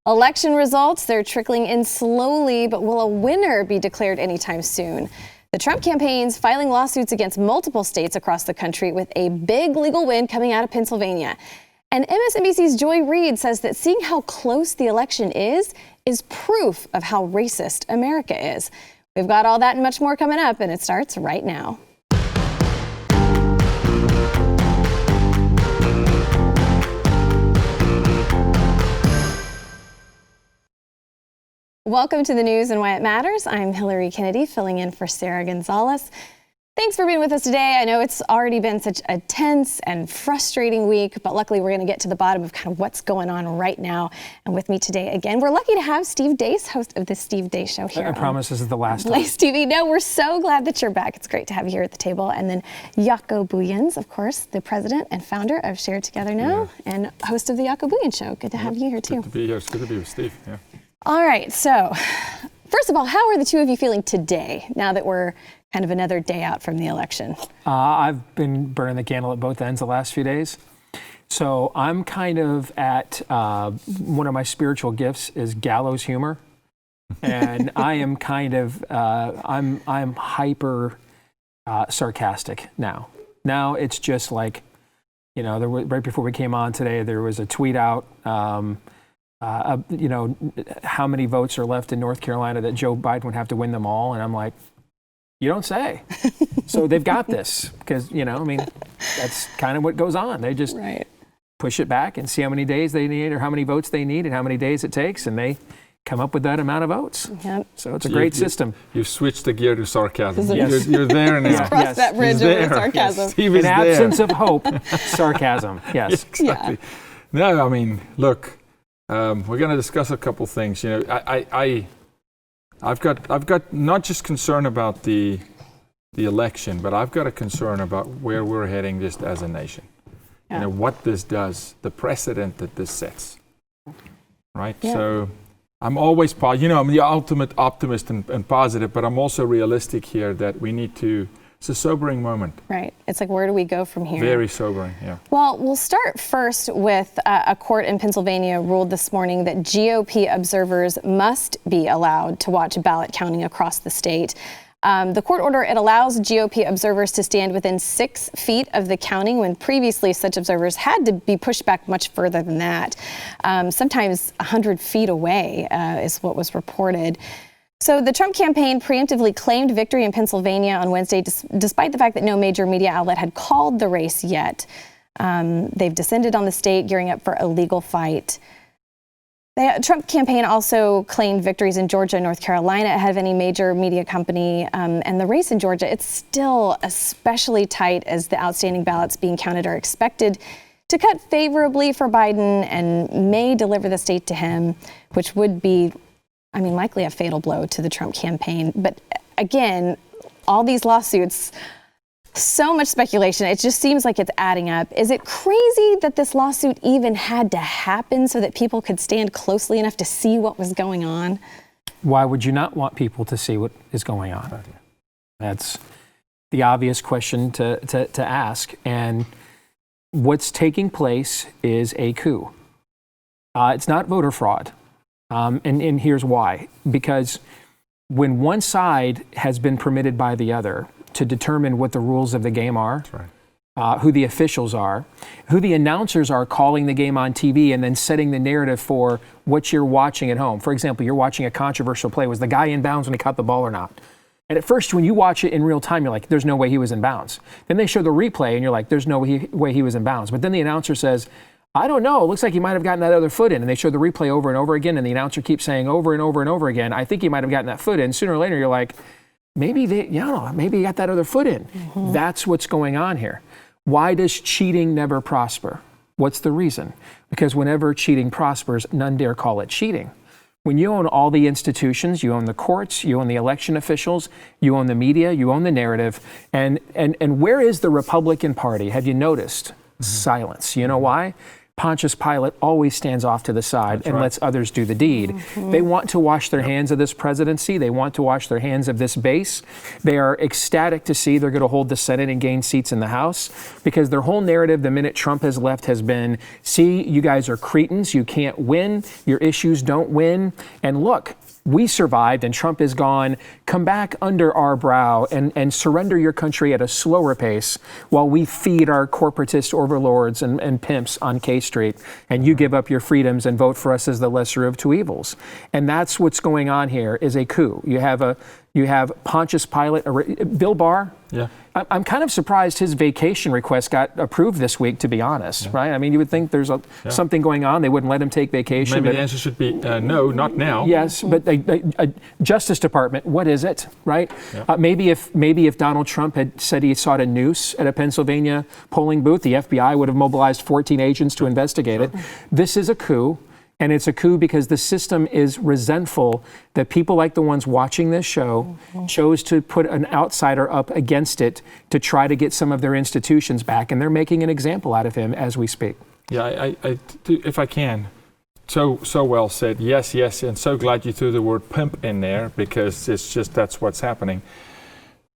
Election results, they're trickling in slowly, but will a winner be declared anytime soon? The Trump campaign's filing lawsuits against multiple states across the country with a big legal win coming out of Pennsylvania. And MSNBC's Reid says that seeing how close the election is proof of how racist America is. We've got all that and much more coming up, and it starts right now. Welcome to the news and why it matters. I'm Hillary Kennedy, filling in for Sarah Gonzalez. Thanks for being with us today. I know it's already been such a tense and frustrating week, but luckily we're going to get to the bottom of kind of what's going on right now. And with me today again, we're lucky to have Steve Deace, host of the Steve Deace Show here. I promise this is the last time. BlazeTV. No, we're so glad that you're back. It's great to have you here at the table. And then Jaco Booyens, of course, the president and founder of Share Together Now and host of the Jaco Booyens Show. Good to have you here too. Good to be here. It's good to be with Steve. Yeah. All right, so first of all, how are the two of you feeling today, now that we're kind of another day out from the election? I've been burning the candle at both ends the last few days. So I'm kind of at, one of my spiritual gifts is gallows humor. And I am kind of, I'm hyper sarcastic now. Now it's just like, you know, right before we came on today, there was a tweet out, you know, how many votes are left in North Carolina that Joe Biden would have to win them all. And I'm like, you don't say. So they've got this because, you know, I mean, that's kind of what goes on. They just push it back and see how many days they need or how many votes they need and how many days it takes. And they come up with that amount of votes. Yep. So it's a great system. You've switched the gear to sarcasm. Yes. You're there now. Cross that bridge over sarcasm. Yes. In absence of hope, sarcasm. Yes. Exactly. Yeah. No, I mean, look. We're going to discuss a couple things. You know, I've got not just concern about the election, but I've got a concern about where we're heading just as a nation. Yeah. You know, what this does, the precedent that this sets. Right? Yeah. So I'm always, you know, I'm the ultimate optimist and positive, but I'm also realistic here that we need to. It's a sobering moment. Right. It's like, where do we go from here? Very sobering, yeah. Well, we'll start first with a court in Pennsylvania ruled this morning that GOP observers must be allowed to watch ballot counting across the state. The court order, it allows GOP observers to stand within 6 feet of the counting when previously such observers had to be pushed back much further than that. Sometimes 100 feet away is what was reported. So the Trump campaign preemptively claimed victory in Pennsylvania on Wednesday, despite the fact that no major media outlet had called the race yet. They've descended on the state, gearing up for a legal fight. The Trump campaign also claimed victories in Georgia and North Carolina ahead of any major media company. And the race in Georgia, it's still especially tight as the outstanding ballots being counted are expected to cut favorably for Biden and may deliver the state to him, which would be, I mean, likely a fatal blow to the Trump campaign. But again, all these lawsuits, so much speculation. It just seems like it's adding up. Is it crazy that this lawsuit even had to happen so that people could stand closely enough to see what was going on? Why would you not want people to see what is going on? That's the obvious question to ask. And what's taking place is a coup. It's not voter fraud. And here's why. Because when one side has been permitted by the other to determine what the rules of the game are, who the officials are, who the announcers are calling the game on TV and then setting the narrative for what you're watching at home. For example, you're watching a controversial play. Was the guy in bounds when he caught the ball or not? And at first, when you watch it in real time, you're like, there's no way he was in bounds. Then they show the replay and you're like, there's no way he was in bounds. But then the announcer says, I don't know. It looks like he might have gotten that other foot in. And they show the replay over and over again. And the announcer keeps saying over and over and over again, I think he might have gotten that foot in. Sooner or later, you're like, maybe maybe he got that other foot in. Mm-hmm. That's what's going on here. Why does cheating never prosper? What's the reason? Because whenever cheating prospers, none dare call it cheating. When you own all the institutions, you own the courts, you own the election officials, you own the media, you own the narrative. And where is the Republican Party? Have you noticed? Mm-hmm. Silence. You know why? Pontius Pilate always stands off to the side and lets others do the deed. They want to wash their hands of this presidency. They want to wash their hands of this base. They are ecstatic to see they're going to hold the Senate and gain seats in the House, because their whole narrative the minute Trump has left has been, see, you guys are cretins. You can't win. Your issues don't win. And look, we survived and Trump is gone. Come back under our brow and surrender your country at a slower pace while we feed our corporatist overlords and pimps on K Street, and you give up your freedoms and vote for us as the lesser of two evils. And that's what's going on here, is a coup. You have Pontius Pilate, Bill Barr. Yeah. I'm kind of surprised his vacation request got approved this week, to be honest, right? I mean, you would think there's something going on. They wouldn't let him take vacation. Maybe the answer should be no, not now. Yes, but Justice Department, what is it, right? Yeah. Maybe if Donald Trump had said he sought a noose at a Pennsylvania polling booth, the FBI would have mobilized 14 agents to investigate it. This is a coup. And it's a coup because the system is resentful that people like the ones watching this show chose to put an outsider up against it to try to get some of their institutions back. And they're making an example out of him as we speak. Yeah, if I can. So well said. Yes, and so glad you threw the word pimp in there, because it's just that's what's happening.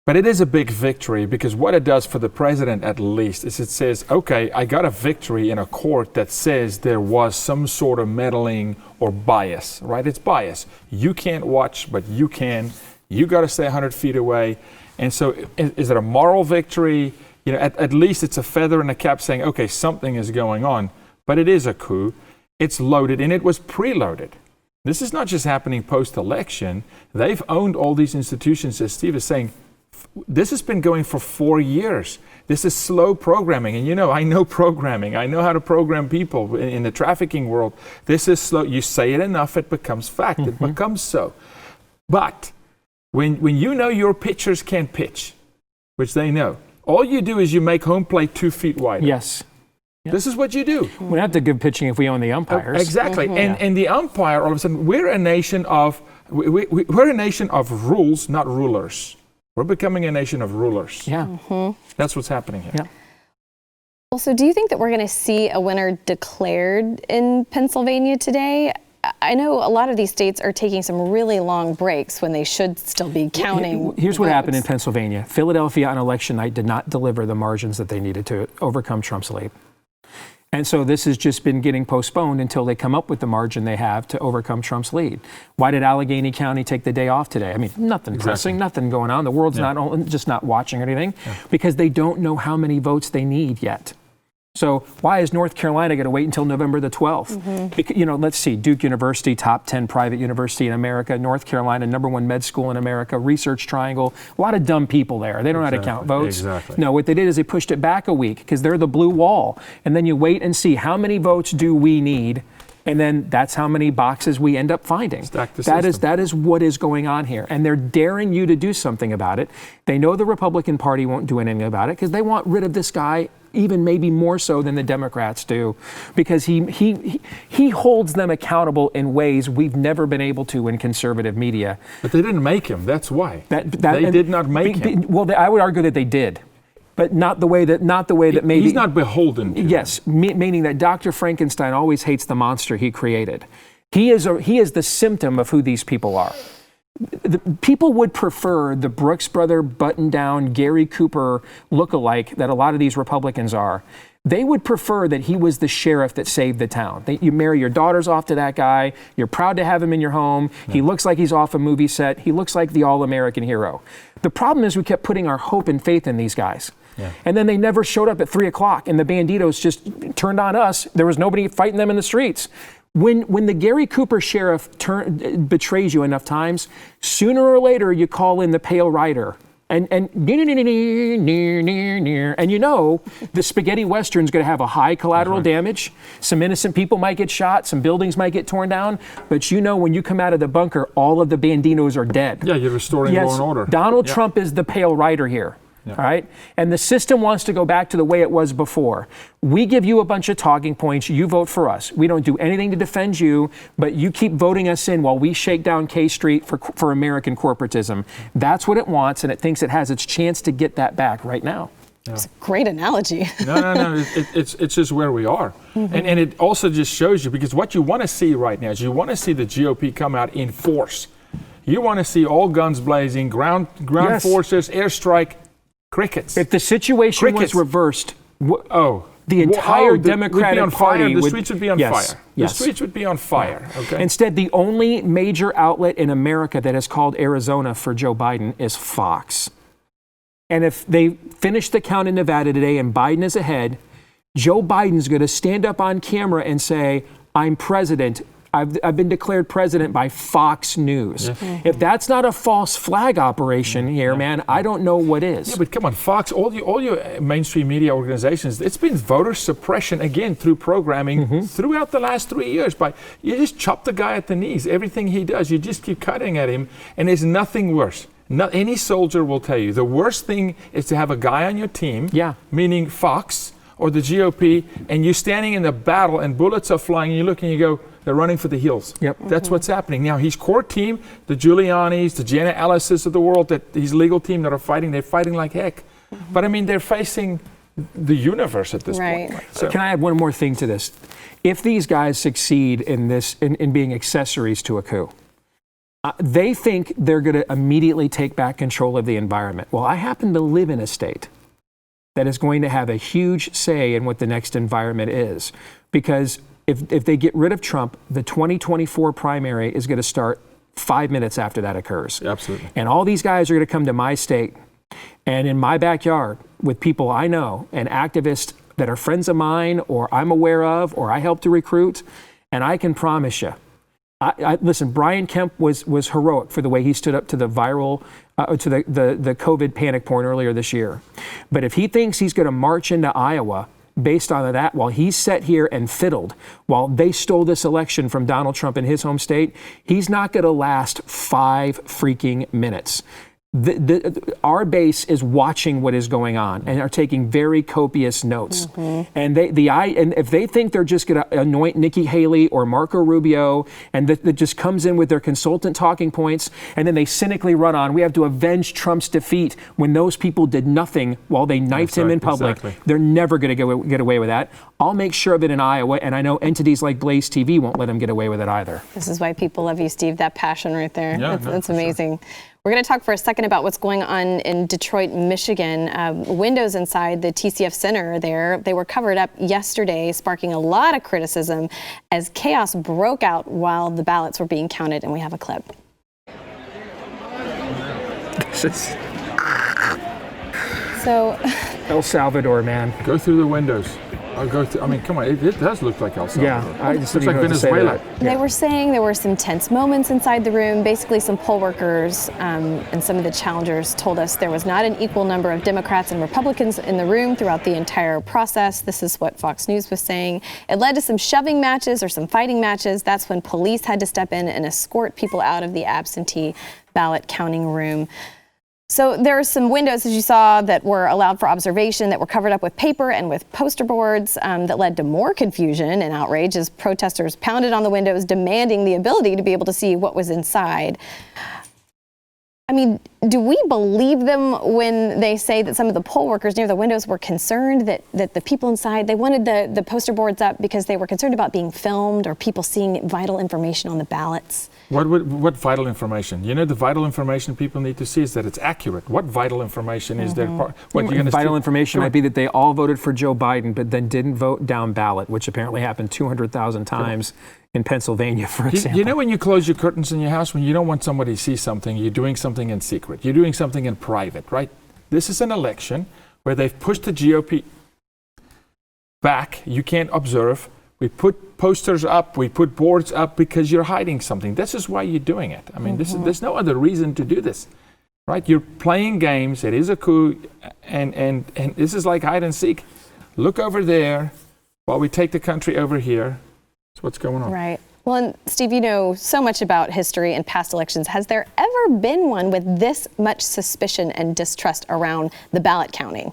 But it is a big victory, because what it does for the president, at least, is it says, okay, I got a victory in a court that says there was some sort of meddling or bias, right? It's bias. You can't watch, but you can. You got to stay 100 feet away. And so is it a moral victory? You know, at least it's a feather in the cap saying, okay, something is going on. But it is a coup. It's loaded, and it was preloaded. This is not just happening post-election. They've owned all these institutions, as Steve is saying. This has been going for 4 years. This is slow programming. And you know, I know programming. I know how to program people in the trafficking world. This is slow. You say it enough, it becomes fact. It becomes so. But when you know your pitchers can't pitch, which they know, all you do is you make home plate 2 feet wider. Yes. Yep. This is what you do. We don't have to give pitching if we own the umpires. Exactly. And the umpire, all of a sudden, we're a nation of rules, not rulers. We're becoming a nation of rulers. Yeah. That's what's happening here. Yeah. Also, do you think that we're going to see a winner declared in Pennsylvania today? I know a lot of these states are taking some really long breaks when they should still be counting. Here's what happened in Pennsylvania. Philadelphia on election night did not deliver the margins that they needed to overcome Trump's lead. And so this has just been getting postponed until they come up with the margin they have to overcome Trump's lead. Why did Allegheny County take the day off today? I mean, nothing pressing, nothing going on. The world's just not watching or anything, because they don't know how many votes they need yet. So why is North Carolina going to wait until November the 12th? Because, you know, let's see, Duke University, top 10 private university in America, North Carolina, #1 med school in America, Research Triangle, a lot of dumb people there. They don't know how to count votes. No, what they did is they pushed it back a week because they're the blue wall. And then you wait and see how many votes do we need. And then that's how many boxes we end up finding. That is what is going on here. And they're daring you to do something about it. They know the Republican Party won't do anything about it because they want rid of this guy even maybe more so than the Democrats do, because he holds them accountable in ways we've never been able to in conservative media. But they didn't make him. That's why. They did not make him. Well, I would argue that they did. But not the way that maybe... He's not beholden to. Yes, meaning that Dr. Frankenstein always hates the monster he created. He is the symptom of who these people are. People would prefer the Brooks Brother button-down Gary Cooper lookalike that a lot of these Republicans are. They would prefer that he was the sheriff that saved the town. You marry your daughters off to that guy. You're proud to have him in your home. He looks like he's off a movie set. He looks like the all-American hero. The problem is we kept putting our hope and faith in these guys. And then they never showed up at 3 o'clock, and the banditos just turned on us. There was nobody fighting them in the streets. When the Gary Cooper sheriff betrays you enough times, sooner or later you call in the Pale Rider. And you know the spaghetti western's going to have a high collateral damage. Some innocent people might get shot. Some buildings might get torn down. But you know when you come out of the bunker, all of the banditos are dead. Yeah, you're restoring law and order. Donald Trump is the Pale Rider here. All right. And the system wants to go back to the way it was before. We give you a bunch of talking points. You vote for us. We don't do anything to defend you, but you keep voting us in while we shake down K Street for American corporatism. That's what it wants, and it thinks it has its chance to get that back right now. It's a great analogy. No. It's just where we are. And it also just shows you, because what you want to see right now is you want to see the GOP come out in force. You want to see all guns blazing, ground forces, airstrike, crickets. If the situation was reversed, the entire Democratic Party the streets would be on fire. The streets would be on fire. Okay. Instead, the only major outlet in America that has called Arizona for Joe Biden is Fox. And if they finish the count in Nevada today and Biden is ahead, Joe Biden's going to stand up on camera and say, "I'm president. I've been declared president by Fox News." Yeah. If that's not a false flag operation here, man, I don't know what is. Yeah, but come on, Fox, all your mainstream media organizations, it's been voter suppression again through programming throughout the last 3 years. You just chop the guy at the knees. Everything he does, you just keep cutting at him, and there's nothing worse. Any soldier will tell you the worst thing is to have a guy on your team, meaning Fox or the GOP, and you're standing in the battle and bullets are flying, and you look and you go, they're running for the hills. Yep. That's what's happening. Now, his core team, the Giulianis, the Janet Ellises of the world, his legal team that are fighting, they're fighting like heck. But I mean, they're facing the universe at this point. Right? So. Can I add one more thing to this? If these guys succeed in being accessories to a coup, they think they're going to immediately take back control of the environment. Well, I happen to live in a state that is going to have a huge say in what the next environment is. Because if they get rid of Trump, the 2024 primary is going to start 5 minutes after that occurs. Absolutely. And all these guys are going to come to my state and in my backyard with people I know and activists that are friends of mine or I'm aware of or I help to recruit. And I can promise you, listen, Brian Kemp was heroic for the way he stood up to the the COVID panic porn earlier this year. But if he thinks he's going to march into Iowa based on that, while he sat here and fiddled while they stole this election from Donald Trump in his home state, he's not going to last 5 freaking minutes. Our base is watching what is going on and are taking very copious notes. And if they think they're just going to anoint Nikki Haley or Marco Rubio and that just comes in with their consultant talking points and then they cynically run on, we have to avenge Trump's defeat when those people did nothing while they knifed him in public. Exactly. They're never going to get away with that. I'll make sure of it in Iowa, and I know entities like BlazeTV won't let them get away with it either. This is why people love you, Steve, that passion right there. Yeah, that's amazing. Sure. We're going to talk for a second about what's going on in Detroit, Michigan. Windows inside the TCF Center there, they were covered up yesterday, sparking a lot of criticism as chaos broke out while the ballots were being counted, and we have a clip. So, El Salvador, man. Go through the windows. I mean, come on, it does look like El Salvador. Yeah, I just looks like Venezuela. They were saying there were some tense moments inside the room. Basically, some poll workers and some of the challengers told us there was not an equal number of Democrats and Republicans in the room throughout the entire process. This is what Fox News was saying. It led to some shoving matches or some fighting matches. That's when police had to step in and escort people out of the absentee ballot counting room. So there are some windows, as you saw, that were allowed for observation that were covered up with paper and with poster boards that led to more confusion and outrage as protesters pounded on the windows, demanding the ability to be able to see what was inside. I mean, do we believe them when they say that some of the poll workers near the windows were concerned that the people inside, they wanted the poster boards up because they were concerned about being filmed or people seeing vital information on the ballots? What vital information? You know, the vital information people need to see is that it's accurate. What vital information is there? Vital information might be that they all voted for Joe Biden, but then didn't vote down ballot, which apparently happened 200,000 times in Pennsylvania, for example. You know when you close your curtains in your house, when you don't want somebody to see something, you're doing something in secret. You're doing something in private, right? This is an election where they've pushed the GOP back. You can't observe. We put posters up, we put boards up because you're hiding something. This is why you're doing it. I mean, there's no other reason to do this, right? You're playing games. It is a coup, and this is like hide and seek. Look over there while we take the country over here. That's what's going on. Right. Well, and Steve, you know so much about history and past elections. Has there ever been one with this much suspicion and distrust around the ballot counting?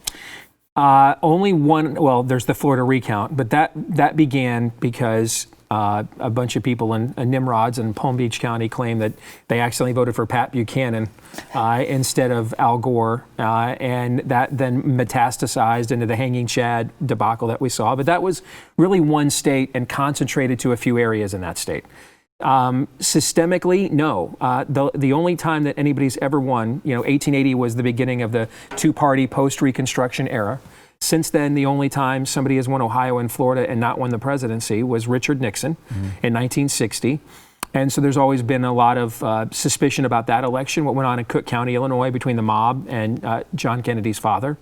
Only one. Well, there's the Florida recount, but that began because A bunch of people in Nimrods in Palm Beach County claim that they accidentally voted for Pat Buchanan instead of Al Gore, and that then metastasized into the hanging Chad debacle that we saw. But that was really one state and concentrated to a few areas in that state. Systemically, no. The only time that anybody's ever won, 1880 was the beginning of the two-party post-Reconstruction era. Since then, the only time somebody has won Ohio and Florida and not won the presidency was Richard Nixon in 1960. And so there's always been a lot of suspicion about that election, what went on in Cook County, Illinois, between the mob and John Kennedy's father.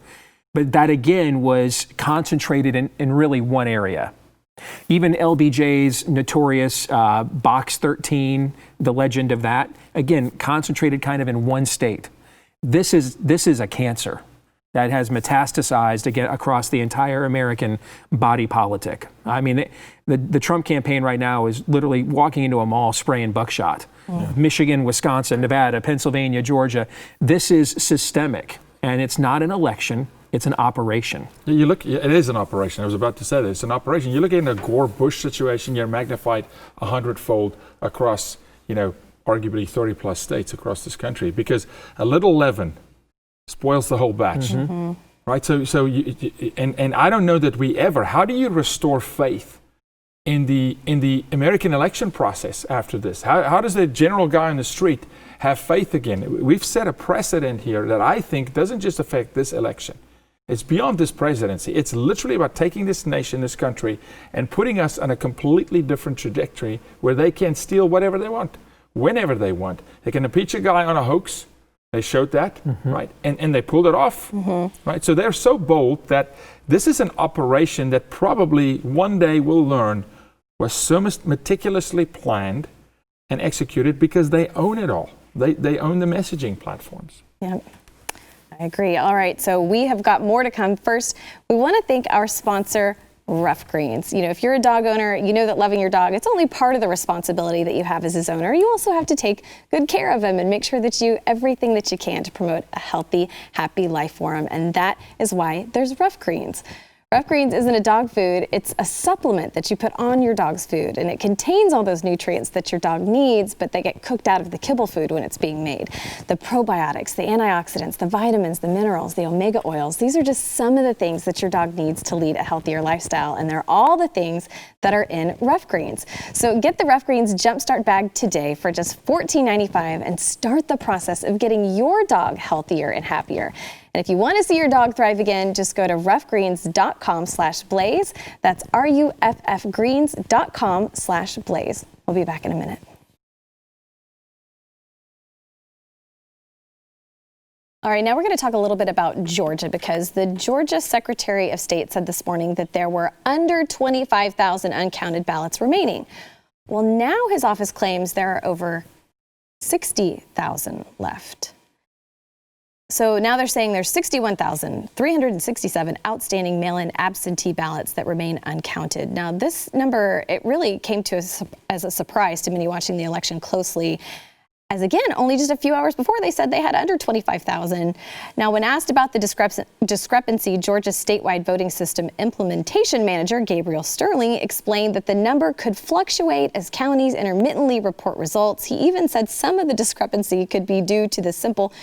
But that, again, was concentrated in really one area. Even LBJ's notorious Box 13, the legend of that, again, concentrated kind of in one state. This is a cancer that has metastasized again across the entire American body politic. I mean, the Trump campaign right now is literally walking into a mall spraying buckshot. Michigan, Wisconsin, Nevada, Pennsylvania, Georgia. This is systemic, and it's not an election. It's an operation. It is an operation. I was about to say that. It's an operation. You look at a Gore-Bush situation, you're magnified 100-fold across, arguably 30-plus states across this country, because a little leaven spoils the whole batch, right? So and I don't know that we ever. How do you restore faith in the American election process after this? How does the general guy on the street have faith again? We've set a precedent here that I think doesn't just affect this election. It's beyond this presidency. It's literally about taking this nation, this country, and putting us on a completely different trajectory where they can steal whatever they want, whenever they want. They can impeach a guy on a hoax. They showed that, right? And they pulled it off, right? So they're so bold that this is an operation that probably one day we'll learn was so meticulously planned and executed because they own it all. They own the messaging platforms. Yeah. I agree. All right, so we have got more to come. First, we want to thank our sponsor, Rough Greens. If you're a dog owner, you know that loving your dog, it's only part of the responsibility that you have as his owner. You also have to take good care of him and make sure that you everything that you can to promote a healthy, happy life for him. And that is why there's Rough Greens. Rough Greens isn't a dog food, it's a supplement that you put on your dog's food, and it contains all those nutrients that your dog needs, but they get cooked out of the kibble food when it's being made. The probiotics, the antioxidants, the vitamins, the minerals, the omega oils, these are just some of the things that your dog needs to lead a healthier lifestyle, and they're all the things that are in Rough Greens. So get the Rough Greens Jumpstart Bag today for just $14.95 and start the process of getting your dog healthier and happier. And if you want to see your dog thrive again, just go to roughgreens.com/blaze. That's ruffgreens.com/blaze. We'll be back in a minute. All right, now we're going to talk a little bit about Georgia, because the Georgia Secretary of State said this morning that there were under 25,000 uncounted ballots remaining. Well, now his office claims there are over 60,000 left. So now they're saying there's 61,367 outstanding mail-in absentee ballots that remain uncounted. Now, this number, it really came to us as a surprise to many watching the election closely, as again, only just a few hours before they said they had under 25,000. Now, when asked about the discrepancy, Georgia's statewide voting system implementation manager, Gabriel Sterling, explained that the number could fluctuate as counties intermittently report results. He even said some of the discrepancy could be due to the simple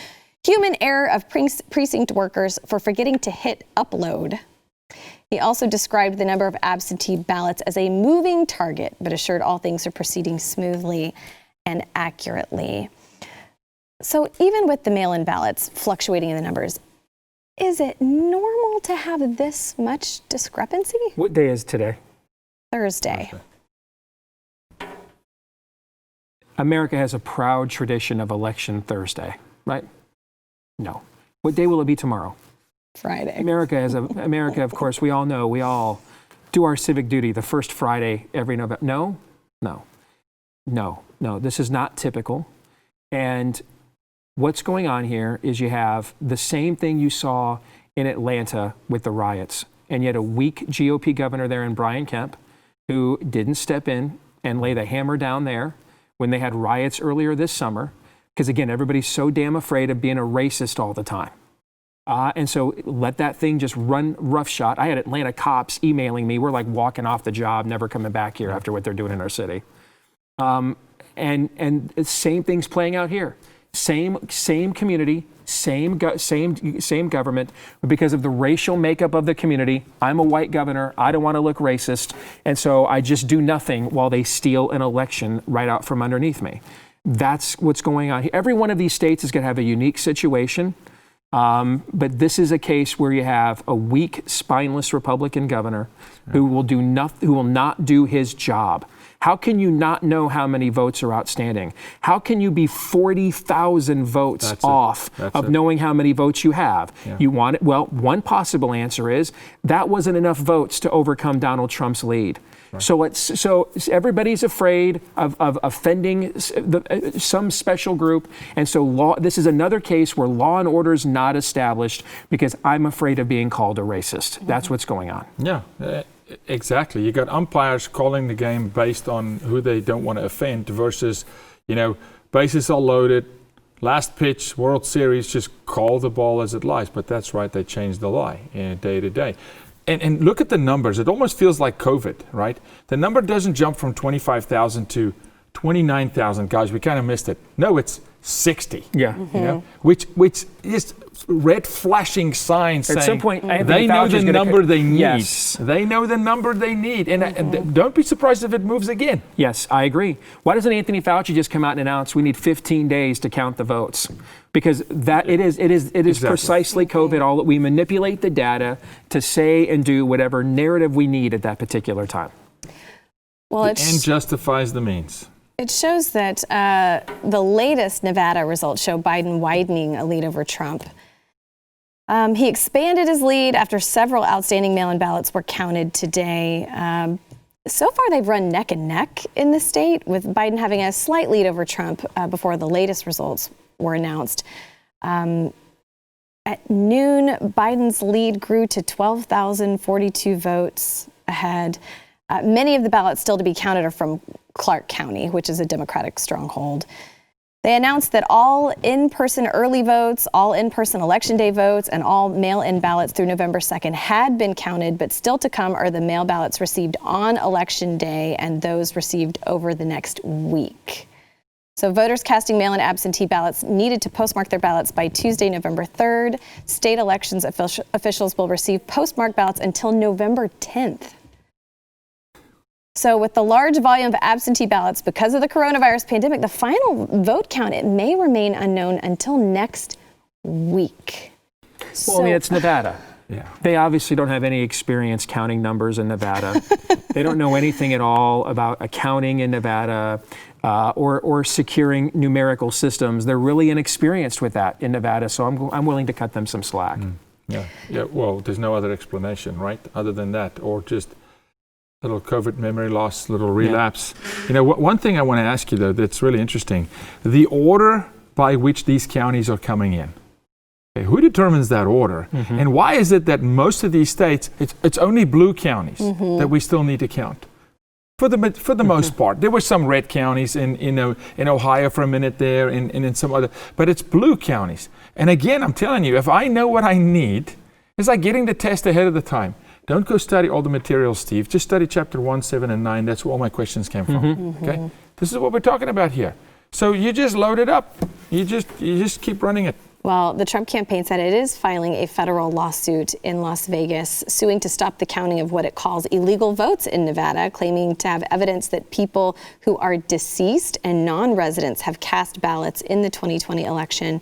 human error of precinct workers for forgetting to hit upload. He also described the number of absentee ballots as a moving target, but assured all things are proceeding smoothly and accurately. So even with the mail-in ballots fluctuating in the numbers, is it normal to have this much discrepancy? What day is today? Thursday. America has a proud tradition of Election Thursday, right? No. What day will it be tomorrow? Friday. America, of course, we all know, we all do our civic duty the first Friday every November. No. This is not typical. And what's going on here is you have the same thing you saw in Atlanta with the riots. And yet a weak GOP governor there in Brian Kemp, who didn't step in and lay the hammer down there when they had riots earlier this summer. Because again, everybody's so damn afraid of being a racist all the time. And so let that thing just run roughshod. I had Atlanta cops emailing me. We're like walking off the job, never coming back here after what they're doing in our city. And the same thing's playing out here. Same community, same government, but because of the racial makeup of the community, I'm a white governor. I don't want to look racist, and so I just do nothing while they steal an election right out from underneath me. That's what's going on here. Every one of these states is going to have a unique situation, but this is a case where you have a weak, spineless Republican governor who will do nothing, who will not do his job. How can you not know how many votes are outstanding? How can you be 40,000 votes off of knowing how many votes you have? Yeah. You want it? Well, one possible answer is that wasn't enough votes to overcome Donald Trump's lead. Right. So everybody's afraid of offending some special group, and so this is another case where law and order is not established because I'm afraid of being called a racist. Mm-hmm. That's what's going on. Yeah. Exactly. You got umpires calling the game based on who they don't want to offend versus, bases are loaded, last pitch, World Series, just call the ball as it lies. But that's right, they changed the lie day to day. And look at the numbers. It almost feels like COVID, right? The number doesn't jump from 25,000 to 29,000. Guys, we kind of missed it. No, it's 60. Yeah. Mm-hmm. Which is red flashing signs at saying some point, they know the number they need. Yes. They know the number they need. And don't be surprised if it moves again. Yes, I agree. Why doesn't Anthony Fauci just come out and announce we need 15 days to count the votes? Because it is exactly. Precisely COVID. All that we manipulate the data to say and do whatever narrative we need at that particular time. Well, the end justifies the means. It shows that the latest Nevada results show Biden widening a lead over Trump. He expanded his lead after several outstanding mail-in ballots were counted today. So far, they've run neck and neck in the state, with Biden having a slight lead over Trump before the latest results were announced. At noon, Biden's lead grew to 12,042 votes ahead. Many of the ballots still to be counted are from Clark County, which is a Democratic stronghold. They announced that all in-person early votes, all in-person Election Day votes, and all mail-in ballots through November 2nd had been counted, but still to come are the mail ballots received on Election Day and those received over the next week. So voters casting mail-in absentee ballots needed to postmark their ballots by Tuesday, November 3rd. State elections officials will receive postmarked ballots until November 10th. So with the large volume of absentee ballots because of the coronavirus pandemic, the final vote count, it may remain unknown until next week. Well, I mean, it's Nevada. Yeah. They obviously don't have any experience counting numbers in Nevada. They don't know anything at all about accounting in Nevada or securing numerical systems. They're really inexperienced with that in Nevada, so I'm willing to cut them some slack. Yeah. Well, there's no other explanation, right? Other than that, or just little COVID memory loss, little relapse. Yeah. One thing I want to ask you, though, that's really interesting, the order by which these counties are coming in. Okay, who determines that order? Mm-hmm. And why is it that most of these states, it's only blue counties that we still need to count? For the most part. There were some red counties in Ohio for a minute there and in some other, but it's blue counties. And again, I'm telling you, if I know what I need, it's like getting the test ahead of the time. Don't go study all the materials, Steve. Just study chapter 1, 7, and 9. That's where all my questions came from. Mm-hmm. Okay? This is what we're talking about here. So you just load it up. You just keep running it. Well, the Trump campaign said it is filing a federal lawsuit in Las Vegas, suing to stop the counting of what it calls illegal votes in Nevada, claiming to have evidence that people who are deceased and non-residents have cast ballots in the 2020 election.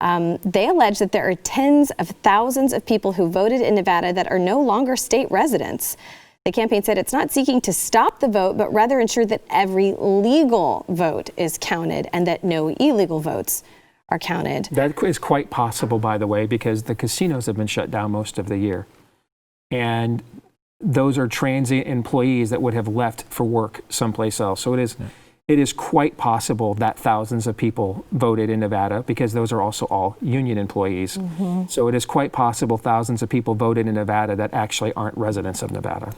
They allege that there are tens of thousands of people who voted in Nevada that are no longer state residents. The campaign said it's not seeking to stop the vote, but rather ensure that every legal vote is counted and that no illegal votes are counted. That is quite possible, by the way, because the casinos have been shut down most of the year. And those are transient employees that would have left for work someplace else. So it is quite possible that thousands of people voted in Nevada because those are also all union employees. Mm-hmm. So it is quite possible thousands of people voted in Nevada that actually aren't residents of Nevada.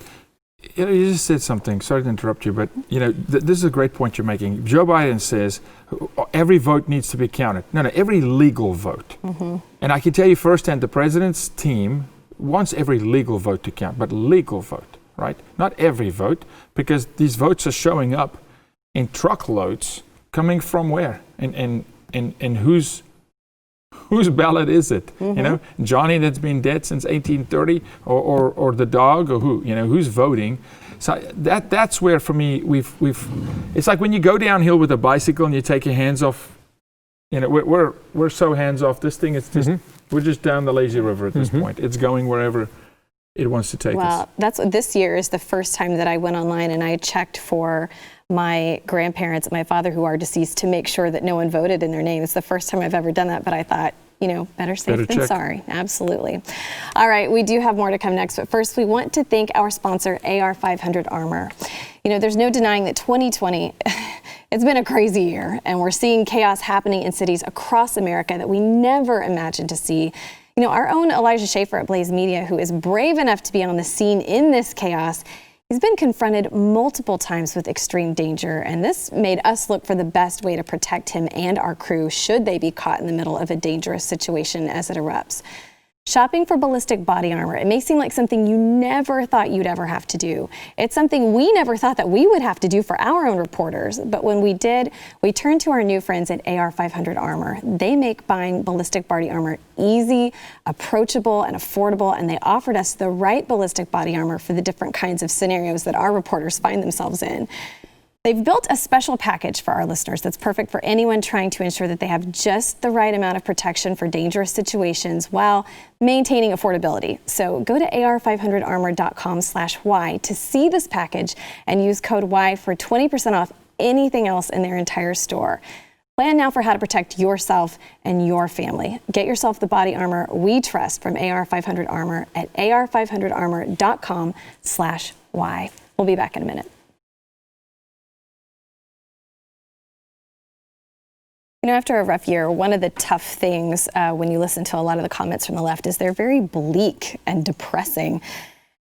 you just said something. Sorry to interrupt you, but this is a great point you're making. Joe Biden says every vote needs to be counted. No, every legal vote. Mm-hmm. And I can tell you firsthand, the president's team wants every legal vote to count, but legal vote, right? Not every vote, because these votes are showing up in truckloads, coming from where, and whose ballot is it? Mm-hmm. Johnny that's been dead since 1830, or the dog, or who's voting? So that's where, for me, we've it's like when you go downhill with a bicycle and you take your hands off. We're so hands off. This thing is just we're just down the lazy river at this point. It's going wherever it wants to take us. Well, this year is the first time that I went online and I checked for my grandparents, my father, who are deceased, to make sure that no one voted in their name. It's the first time I've ever done that, but I thought, better safe than sorry. Absolutely. All right, we do have more to come next, but first we want to thank our sponsor, AR500 Armor. There's no denying that 2020, it's been a crazy year, and we're seeing chaos happening in cities across America that we never imagined to see. Our own Elijah Schaefer at Blaze Media, who is brave enough to be on the scene in this chaos, he's been confronted multiple times with extreme danger, and this made us look for the best way to protect him and our crew should they be caught in the middle of a dangerous situation as it erupts. Shopping for ballistic body armor, it may seem like something you never thought you'd ever have to do. It's something we never thought that we would have to do for our own reporters, but when we did, we turned to our new friends at AR500 Armor. They make buying ballistic body armor easy, approachable, and affordable, and they offered us the right ballistic body armor for the different kinds of scenarios that our reporters find themselves in. They've built a special package for our listeners that's perfect for anyone trying to ensure that they have just the right amount of protection for dangerous situations while maintaining affordability. So go to ar500armor.com/Y to see this package and use code Y for 20% off anything else in their entire store. Plan now for how to protect yourself and your family. Get yourself the body armor we trust from AR500 Armor at ar500armor.com/Y. We'll be back in a minute. After a rough year, one of the tough things when you listen to a lot of the comments from the left is they're very bleak and depressing.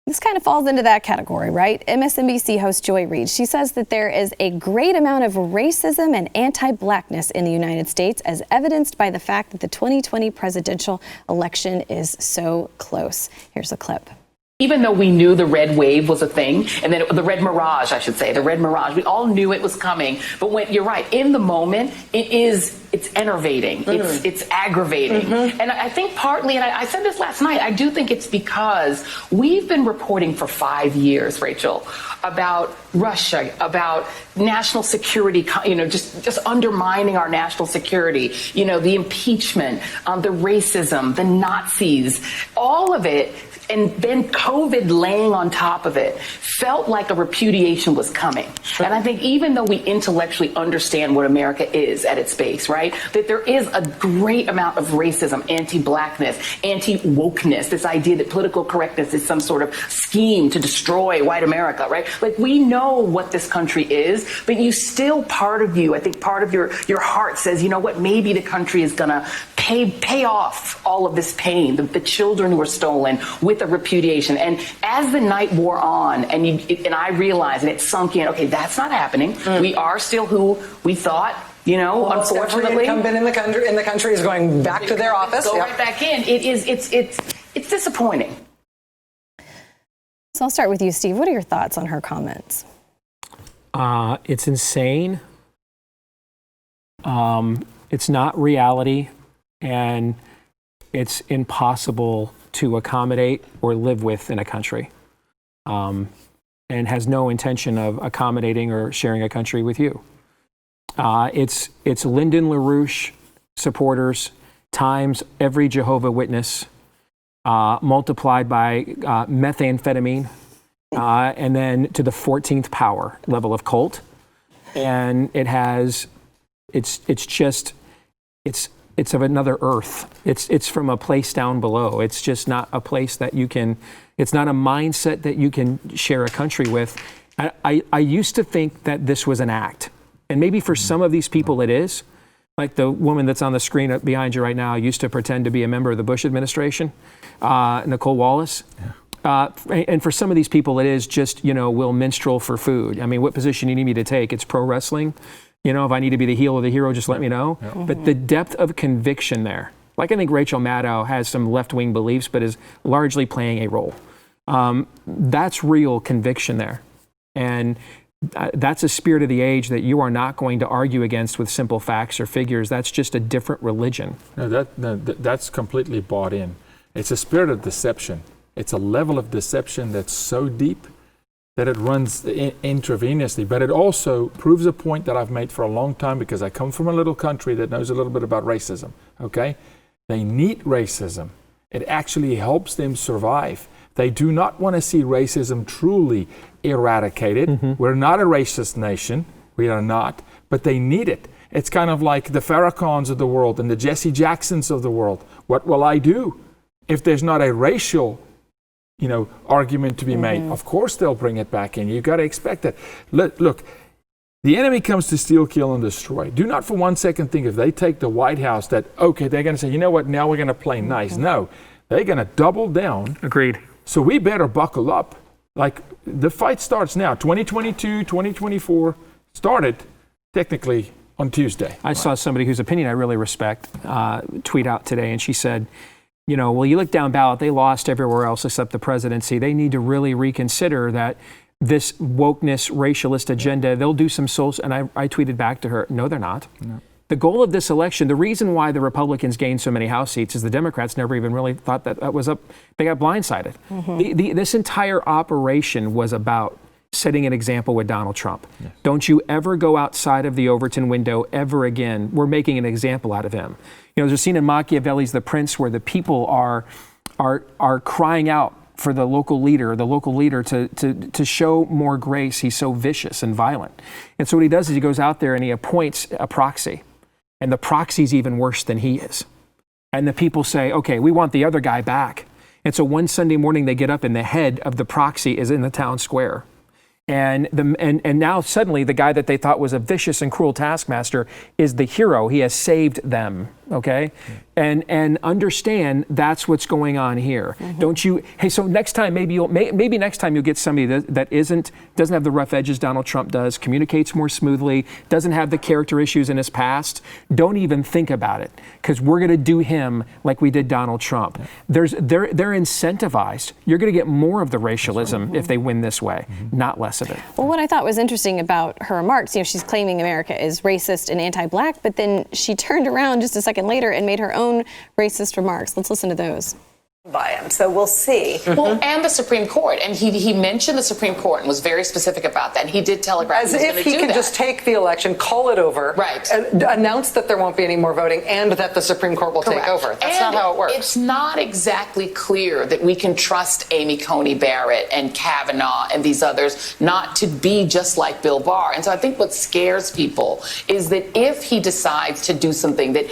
This kind of falls into that category, right? MSNBC host Reid, she says that there is a great amount of racism and anti-blackness in the United States, as evidenced by the fact that the 2020 presidential election is so close. Here's a clip. Even though we knew the red wave was a thing, and then the red mirage, I should say, the red mirage, we all knew it was coming. But when you're right, in the moment, it's enervating, it's aggravating. And I think partly, and I said this last night, I do think it's because we've been reporting for 5 years, Rachel, about Russia, about national security, just undermining our national security, the impeachment, the racism, the Nazis, all of it. And then COVID laying on top of it felt like a repudiation was coming. Sure. And I think even though we intellectually understand what America is at its base, right, that there is a great amount of racism, anti-blackness, anti-wokeness, this idea that political correctness is some sort of scheme to destroy white America, right? Like, we know what this country is, but you still, part of you, I think part of your heart says, you know what, maybe the country is going to pay off all of this pain, the children who were stolen, with a repudiation. And as the night wore on, and I realized, and it sunk in, okay, that's not happening. We are still who we thought. Unfortunately, every incumbent in the country is going back to their office. Go right back in. It's disappointing. So I'll start with you, Steve. What are your thoughts on her comments? It's insane. It's not reality, and it's impossible to accommodate or live with in a country, and has no intention of accommodating or sharing a country with you. It's Lyndon LaRouche supporters times every Jehovah Witness multiplied by methamphetamine, and then to the 14th power level of cult. And it's of another earth. It's from a place down below. It's just not a place that you can, it's not a mindset that you can share a country with. I used to think that this was an act. And maybe for some of these people it is. Like the woman that's on the screen behind you right now used to pretend to be a member of the Bush administration, Nicole Wallace. And for some of these people, it is just, we'll minstrel for food. I mean, what position you need me to take? It's pro wrestling. If I need to be the heel or the hero, just let me know. Yeah. But the depth of conviction there, like I think Rachel Maddow has some left-wing beliefs, but is largely playing a role. That's real conviction there. And that's a spirit of the age that you are not going to argue against with simple facts or figures. That's just a different religion. No, that's completely bought in. It's a spirit of deception. It's a level of deception that's so deep that it runs intravenously. But it also proves a point that I've made for a long time, because I come from a little country that knows a little bit about racism, okay? They need racism. It actually helps them survive. They do not want to see racism truly eradicated. Mm-hmm. We're not a racist nation. We are not. But they need it. It's kind of like the Farrakhan's of the world and the Jesse Jacksons of the world. What will I do if there's not a racial argument to be made? Of course they'll bring it back in. You've got to expect that. Look, the enemy comes to steal, kill, and destroy. Do not for one second think if they take the White House that, okay, they're going to say, you know what, now we're going to play nice. No, they're going to double down. Agreed. So we better buckle up. Like, the fight starts now. 2022, 2024 started technically on Tuesday. I saw somebody whose opinion I really respect tweet out today, and she said, well, you look down ballot, they lost everywhere else except the presidency. They need to really reconsider that this wokeness, racialist agenda, they'll do some souls. And I tweeted back to her, no, they're not. No. The goal of this election, the reason why the Republicans gained so many House seats is the Democrats never even really thought that was up. They got blindsided. Mm-hmm. This entire operation was about setting an example with Donald Trump. Yes. Don't you ever go outside of the Overton window ever again. We're making an example out of him. There's a scene in Machiavelli's The Prince where the people are crying out for the local leader to show more grace. He's so vicious and violent. And so what he does is he goes out there and he appoints a proxy. And the proxy's even worse than he is. And the people say, okay, we want the other guy back. And so one Sunday morning they get up and the head of the proxy is in the town square. And now suddenly the guy that they thought was a vicious and cruel taskmaster is the hero. He has saved them, okay? And understand that's what's going on here. Mm-hmm. Don't you? Hey, so next time maybe next time you'll get somebody that doesn't have the rough edges Donald Trump does, communicates more smoothly, doesn't have the character issues in his past. Don't even think about it, because we're going to do him like we did Donald Trump. Yeah. They're incentivized. You're going to get more of the racialism if they win this way, not less of it. Well, what I thought was interesting about her remarks, she's claiming America is racist and anti-black, but then she turned around just a second later and made her own racist remarks. Let's listen to those. By him, so we'll see. Well, and the Supreme Court, and he mentioned the Supreme Court and was very specific about that. And he did telegraph as if he could just take the election, call it over, right, and announce that there won't be any more voting, and that the Supreme Court will take over. That's not how it works. It's not exactly clear that we can trust Amy Coney Barrett and Kavanaugh and these others not to be just like Bill Barr. And so I think what scares people is that if he decides to do something that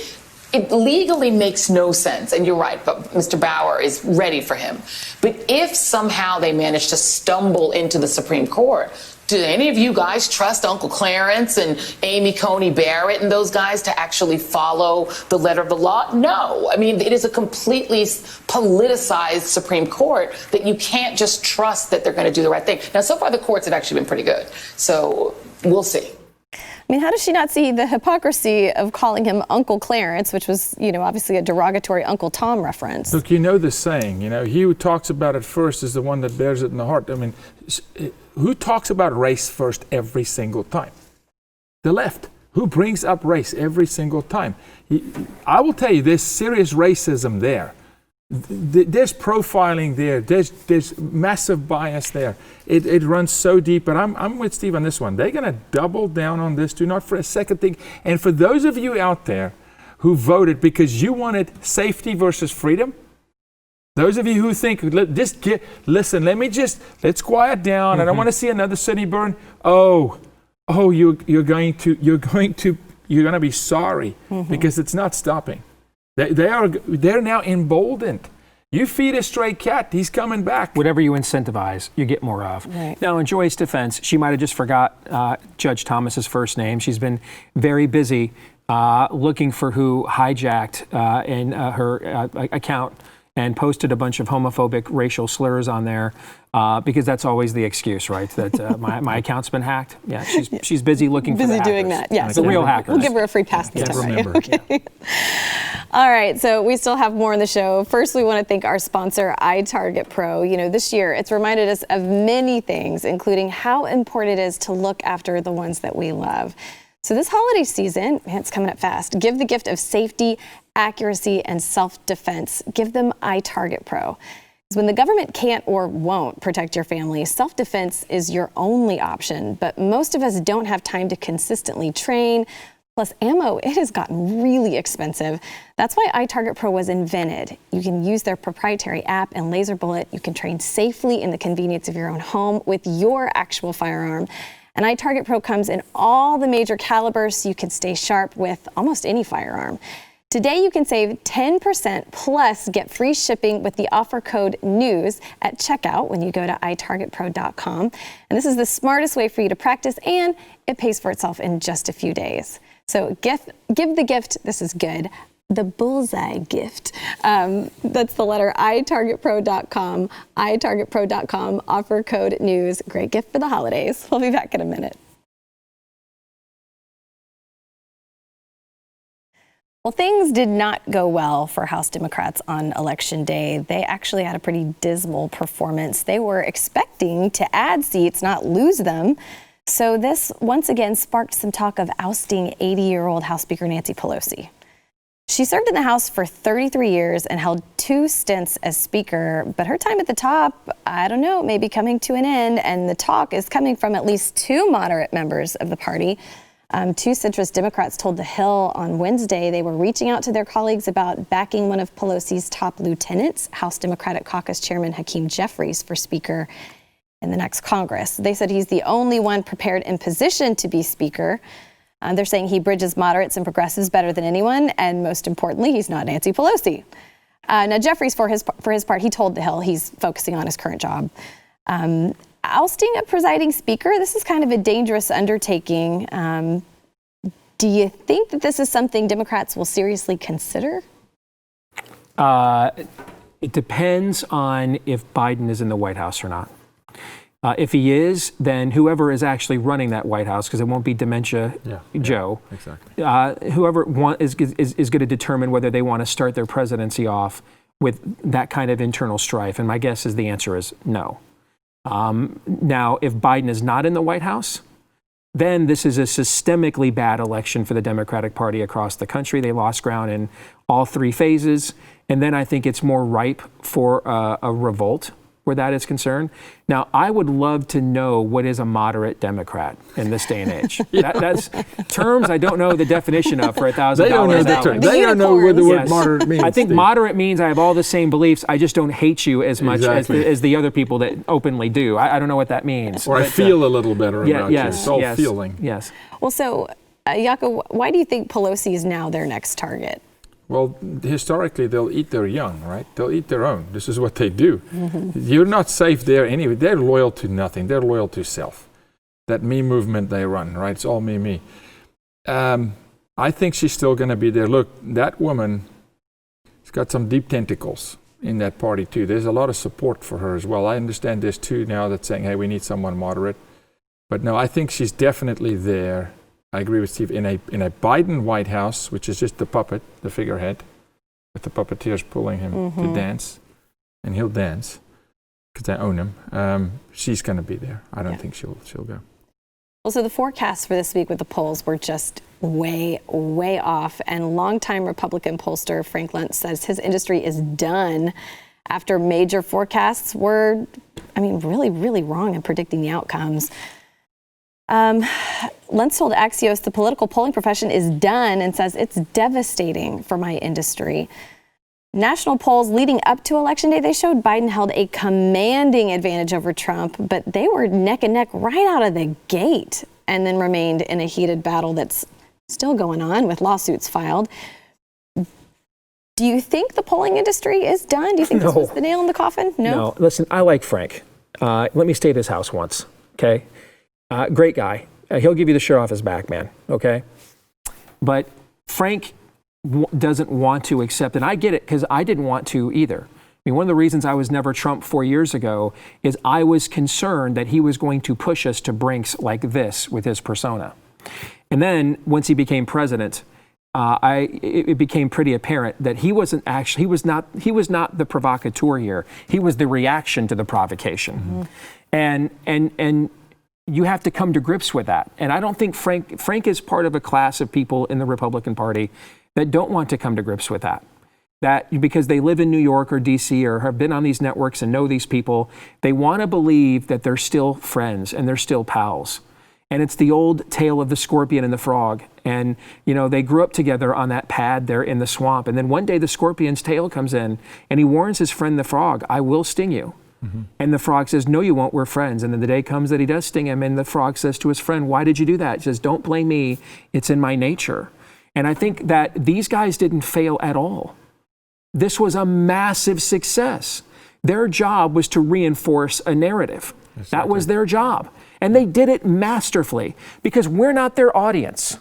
it legally makes no sense, and you're right, but Mr. Bauer is ready for him. But if somehow they manage to stumble into the Supreme Court, do any of you guys trust Uncle Clarence and Amy Coney Barrett and those guys to actually follow the letter of the law? No. I mean, it is a completely politicized Supreme Court that you can't just trust that they're going to do the right thing. Now, so far, the courts have actually been pretty good. So we'll see. I mean, how does she not see the hypocrisy of calling him Uncle Clarence, which was, obviously a derogatory Uncle Tom reference? Look, the saying, he who talks about it first is the one that bears it in the heart. I mean, who talks about race first every single time? The left. Who brings up race every single time? I will tell you, there's serious racism there. There's profiling there. There's massive bias there. It runs so deep. But I'm with Steve on this one. They're going to double down on this. Do not for a second think. And for those of you out there who voted because you wanted safety versus freedom, those of you who think, let's quiet down. I don't want to see another city burn. You're going to be sorry because it's not stopping. They're now emboldened. You feed a stray cat, he's coming back. Whatever you incentivize, you get more of. Right. Now, in Joy's defense, she might have just forgot Judge Thomas's first name. She's been very busy looking for who hijacked in her account and posted a bunch of homophobic racial slurs on there because that's always the excuse, right? That my account's been hacked. Yeah, she's busy looking for the hackers. Doing that. Yes, the real hackers. We'll give her a free pass this time. Remember. Okay. All right, so we still have more in the show. First, we want to thank our sponsor, iTarget Pro. You know, this year it's reminded us of many things, including how important it is to look after the ones that we love. So this holiday season, man, it's coming up fast. Give the gift of safety, accuracy, and self-defense. Give them iTarget Pro. Because when the government can't or won't protect your family, self-defense is your only option. But most of us don't have time to consistently train. Plus, ammo, it has gotten really expensive. That's why iTarget Pro was invented. You can use their proprietary app and laser bullet. You can train safely in the convenience of your own home with your actual firearm. And iTarget Pro comes in all the major calibers, so you can stay sharp with almost any firearm. Today, you can save 10% plus get free shipping with the offer code NEWS at checkout when you go to itargetpro.com. And this is the smartest way for you to practice, and it pays for itself in just a few days. So give the gift, this is good, the bullseye gift. That's the letter itargetpro.com, itargetpro.com, offer code NEWS. Great gift for the holidays. We'll be back in a minute. Well, things did not go well for House Democrats on Election Day. They actually had a pretty dismal performance. They were expecting to add seats, not lose them. So this once again sparked some talk of ousting 80-year-old House Speaker Nancy Pelosi. She served in the House for 33 years and held 2 stints as Speaker, but her time at the top, I don't know, may be coming to an end, and the talk is coming from at least 2 moderate members of the party. 2 centrist Democrats told The Hill on Wednesday they were reaching out to their colleagues about backing one of Pelosi's top lieutenants, House Democratic Caucus Chairman Hakeem Jeffries, for Speaker in the next Congress. They said he's the only one prepared and positioned to be Speaker. They're saying he bridges moderates and progressives better than anyone, and most importantly, he's not Nancy Pelosi. Now, Jeffries, for his part, he told The Hill he's focusing on his current job. Ousting a presiding speaker, this is kind of a dangerous undertaking. Do you think that this is something Democrats will seriously consider? It depends on if Biden is in the White House or not. If he is, then whoever is actually running that White House, because it won't be Dementia Joe, exactly. Whoever is going to determine whether they want to start their presidency off with that kind of internal strife. And my guess is the answer is no. Now, if Biden is not in the White House, then this is a systemically bad election for the Democratic Party across the country. They lost ground in all 3 phases. And then I think it's more ripe for a revolt where that is concerned. Now, I would love to know what is a moderate Democrat in this day and age. That's terms I don't know the definition of for $1,000. They don't know the term. They don't know what the word moderate means. I think moderate means I have all the same beliefs. I just don't hate you as much as the other people that openly do. I don't know what that means. Or I feel a little better about you. It's all feeling. Yes. Well, so, Jaco, why do you think Pelosi is now their next target? Well, historically, they'll eat their young, right? They'll eat their own. This is what they do. You're not safe there anyway. They're loyal to nothing. They're loyal to self. That me movement they run, right? It's all me. I think she's still going to be there. Look, that woman has got some deep tentacles in that party, too. There's a lot of support for her as well. I understand there's 2 now that's saying, hey, we need someone moderate. But no, I think she's definitely there. I agree with Steve. In a Biden White House, which is just the puppet, the figurehead, with the puppeteers pulling him to dance, and he'll dance because they own him. She's going to be there. I don't think she'll go. Well, so the forecasts for this week with the polls were just way off, and longtime Republican pollster Frank Luntz says his industry is done after major forecasts were, really wrong in predicting the outcomes. Luntz told Axios the political polling profession is done and says it's devastating for my industry. National polls leading up to Election Day, they showed Biden held a commanding advantage over Trump, but they were neck and neck right out of the gate and then remained in a heated battle that's still going on with lawsuits filed. Do you think the polling industry is done? Do you think this was the nail in the coffin? No. Listen, I like Frank. Let me stay at his house once, okay? Great guy. He'll give you the shirt off his back, man, okay? But Frank doesn't want to accept, and I get it because I didn't want to either. mean, one of the reasons I was never Trump 4 years ago is I was concerned that he was going to push us to brinks like this with his persona. And then once he became president, it became pretty apparent that he was not the provocateur here. He was the reaction to the provocation. And you have to come to grips with that. And I don't think Frank is part of a class of people in the Republican Party that don't want to come to grips with that. That because they live in New York or DC or have been on these networks and know these people, they want to believe that they're still friends and they're still pals. And it's the old tale of the scorpion and the frog. And, you know, they grew up together on that pad there in the swamp. And then one day the scorpion's tail comes in and he warns his friend the frog, I will sting you. And the frog says, no, you won't, we're friends. And then the day comes that he does sting him, and the frog says to his friend, why did you do that? He says, don't blame me, it's in my nature. And I think that these guys didn't fail at all. This was a massive success. Their job was to reinforce a narrative. That was their job. And they did it masterfully because we're not their audience.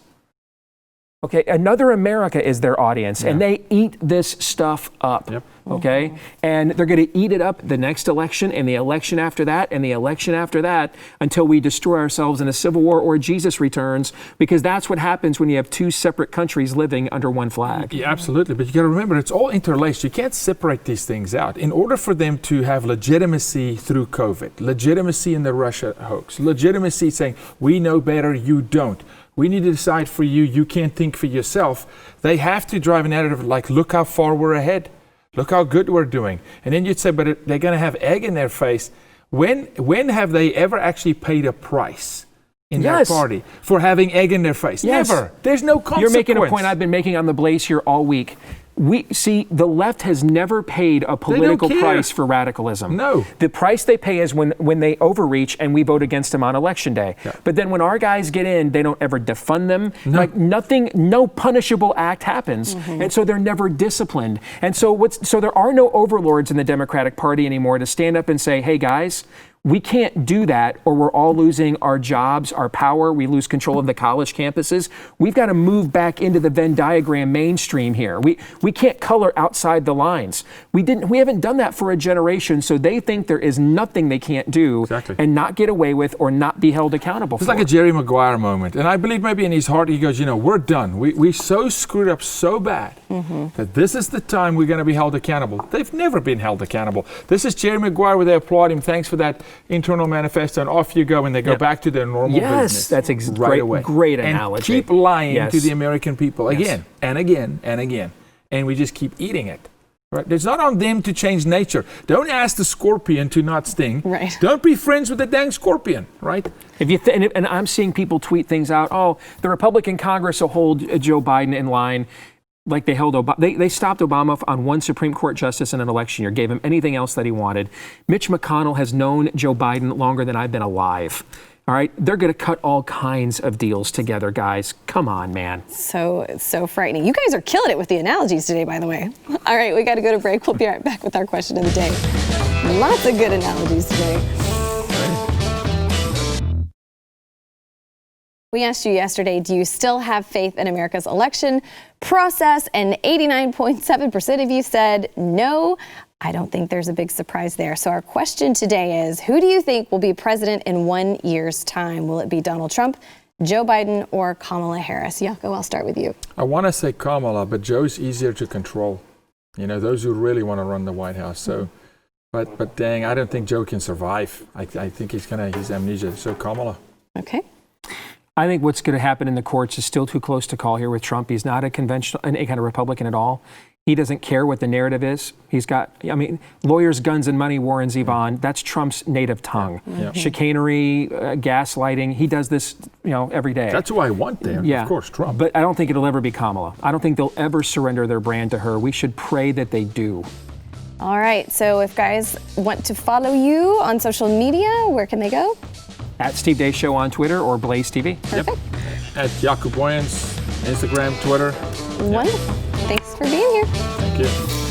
Okay, another America is their audience, and they eat this stuff up. Okay, and they're going to eat it up the next election, and the election after that, and the election after that, until we destroy ourselves in a civil war or Jesus returns, because that's what happens when you have two separate countries living under one flag. Yeah, absolutely, but you got to remember, it's all interlaced. You can't separate these things out. In order for them to have legitimacy through COVID, legitimacy in the Russia hoax, legitimacy saying, we know better, you don't. We need to decide for you, you can't think for yourself. They have to drive a narrative like, look how far we're ahead. Look how good we're doing. And then you'd say, but they're going to have egg in their face. When have they ever actually paid a price in their party for having egg in their face? Never. There's no consequence. You're making a point I've been making on the Blaze here all week. We see the left has never paid a political price for radicalism. No. The price they pay is when they overreach and we vote against them on election day. But then when our guys get in, they don't ever defund them. Like nothing, no punishable act happens. And so they're never disciplined. And so there are no overlords in the Democratic Party anymore to stand up and say, hey guys, we can't do that or we're all losing our jobs, our power. We lose control of the college campuses. We've got to move back into the Venn diagram mainstream here. We can't color outside the lines. We haven't done that for a generation, so they think there is nothing they can't do and not get away with or not be held accountable for. It's like a Jerry Maguire moment. And I believe maybe in his heart he goes, you know, we're done. We so screwed up so bad that this is the time we're going to be held accountable. They've never been held accountable. This is Jerry Maguire where they applaud him. Thanks for that internal manifesto, and off you go, and they go back to their normal business. That's right away. Great analogy. And keep lying to the American people again and again and again, and we just keep eating it. Right? It's not on them to change nature. Don't ask the scorpion to not sting. Right. Don't be friends with the dang scorpion. Right. And I'm seeing people tweet things out. Oh, the Republican Congress will hold Joe Biden in line. Like they held Obama, they stopped Obama on one Supreme Court justice in an election year, gave him anything else that he wanted. Mitch McConnell has known Joe Biden longer than I've been alive. All right, they're going to cut all kinds of deals together, guys. Come on, man. So frightening. You guys are killing it with the analogies today, by the way. All right, we got to go to break. We'll be right back with our question of the day. Lots of good analogies today. We asked you yesterday, do you still have faith in America's election process? And 89.7% of you said no. I don't think there's a big surprise there. So our question today is, who do you think will be president in 1 year's time? Will it be Donald Trump, Joe Biden, or Kamala Harris? Jaco, I'll start with you. I want to say Kamala, but Joe's easier to control. You know, those who really want to run the White House. So, but dang, I don't think Joe can survive. I think he's amnesia. So Kamala. Okay. I think what's going to happen in the courts is still too close to call here with Trump. He's not a conventional, any kind of Republican at all. He doesn't care what the narrative is. He's got, lawyers, guns, and money, Warren Zevon. That's Trump's native tongue. Chicanery, gaslighting. He does this, every day. That's who I want there. Of course, Trump. But I don't think it'll ever be Kamala. I don't think they'll ever surrender their brand to her. We should pray that they do. All right. So if guys want to follow you on social media, where can they go? At Steve Day Show on Twitter or BlazeTV. Perfect. At Jaco Boyens, Instagram, Twitter. Wonderful. Thanks for being here. Thank you.